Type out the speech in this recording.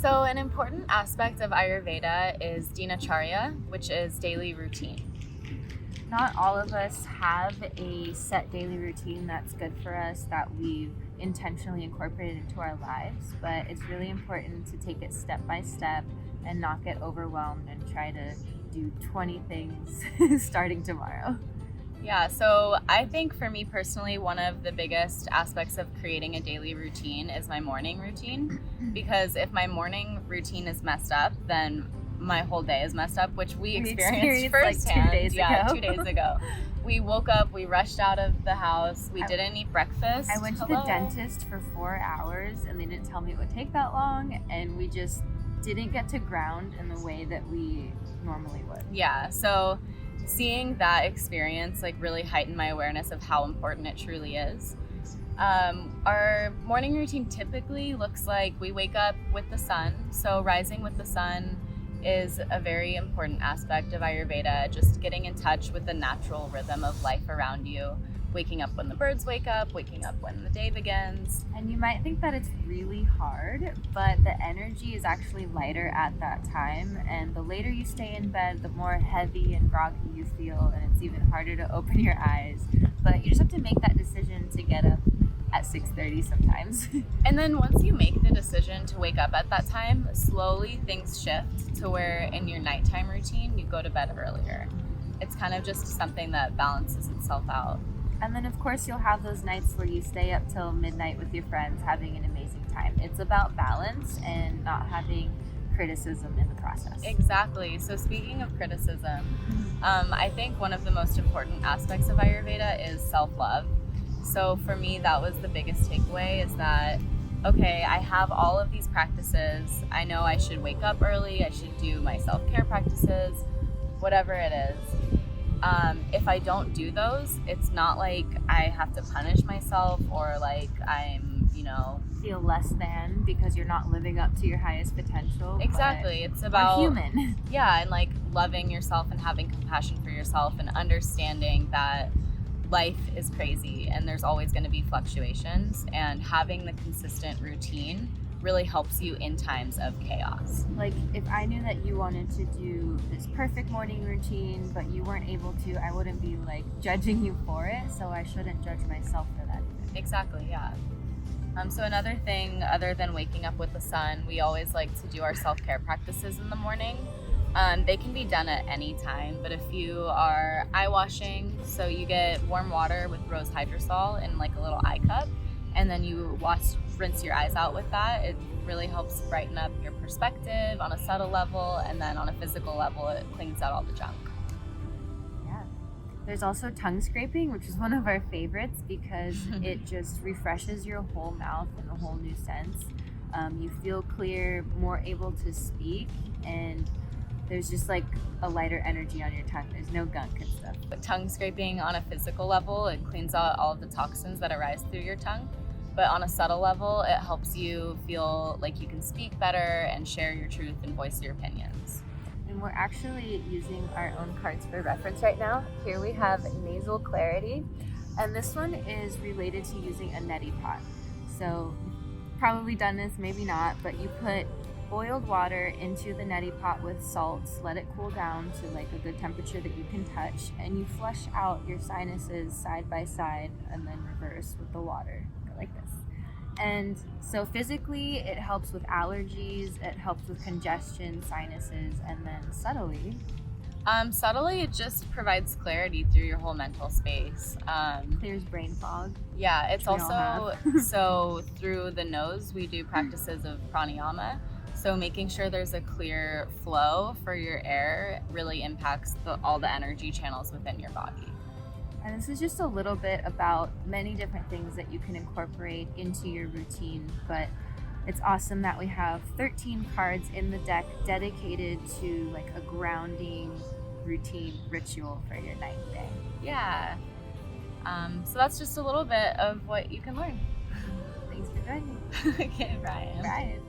So an important aspect of Ayurveda is dinacharya, which is daily routine. Not all of us have a set daily routine that's good for us that we've intentionally incorporated into our lives, but it's really important to take it step by step and not get overwhelmed and try to do 20 things starting tomorrow. Yeah, so I think for me personally, one of the biggest aspects of creating a daily routine is my morning routine. Because if my morning routine is messed up, then my whole day is messed up, which we experienced firsthand. Like 2 days ago. 2 days ago. We woke up, we rushed out of the house, we didn't eat breakfast. I went to the dentist for 4 hours and they didn't tell me it would take that long, and we just didn't get to ground in the way that we normally would. Yeah, so seeing that experience like really heightened my awareness of how important it truly is. Our morning routine typically looks like we wake up with the sun. So rising with the sun is a very important aspect of Ayurveda, just getting in touch with the natural rhythm of life around you. Waking up when the birds wake up, waking up when the day begins. And you might think that it's really hard, but the energy is actually lighter at that time. And the later you stay in bed, the more heavy and groggy you feel, and it's even harder to open your eyes. But you just have to make that decision to get up at 6:30 sometimes. And then once you make the decision to wake up at that time, slowly things shift to where in your nighttime routine, you go to bed earlier. It's kind of just something that balances itself out. And then, of course, you'll have those nights where you stay up till midnight with your friends having an amazing time. It's about balance and not having criticism in the process. Exactly. So speaking of criticism, I think one of the most important aspects of Ayurveda is self-love. So for me, that was the biggest takeaway, is that, okay, I have all of these practices. I know I should wake up early. I should do my self-care practices, whatever it is. If I don't do those, it's not like I have to punish myself or like I'm, feel less than because you're not living up to your highest potential. Exactly. It's about human. Yeah, and like loving yourself and having compassion for yourself and understanding that life is crazy and there's always going to be fluctuations, and having the consistent routine really helps you in times of chaos. Like, if I knew that you wanted to do this perfect morning routine but you weren't able to, I wouldn't be like judging you for it, so I shouldn't judge myself for that either. Exactly, yeah. So another thing, other than waking up with the sun, we always like to do our self-care practices in the morning. They can be done at any time, but if you are eye washing, so you get warm water with rose hydrosol in like a little eye cup, and then you rinse your eyes out with that. It really helps brighten up your perspective on a subtle level, and then on a physical level, it cleans out all the junk. Yeah. There's also tongue scraping, which is one of our favorites because it just refreshes your whole mouth in a whole new sense. You feel clear, more able to speak, and there's just like a lighter energy on your tongue. There's no gunk and stuff. But tongue scraping on a physical level, it cleans out all of the toxins that arise through your tongue. But on a subtle level, it helps you feel like you can speak better and share your truth and voice your opinions. And we're actually using our own cards for reference right now. Here we have nasal clarity, and this one is related to using a neti pot. So probably done this, maybe not, but you put boiled water into the neti pot with salt, let it cool down to like a good temperature that you can touch, and you flush out your sinuses side by side and then reverse with the water like this. And so physically it helps with allergies, it helps with congestion, sinuses, and then subtly it just provides clarity through your whole mental space. Clears brain fog. Yeah, it's also so through the nose we do practices of pranayama. So making sure there's a clear flow for your air really impacts all the energy channels within your body. And this is just a little bit about many different things that you can incorporate into your routine, but it's awesome that we have 13 cards in the deck dedicated to like a grounding routine ritual for your night and day. Yeah. So that's just a little bit of what you can learn. Thanks for joining. Okay, Brian.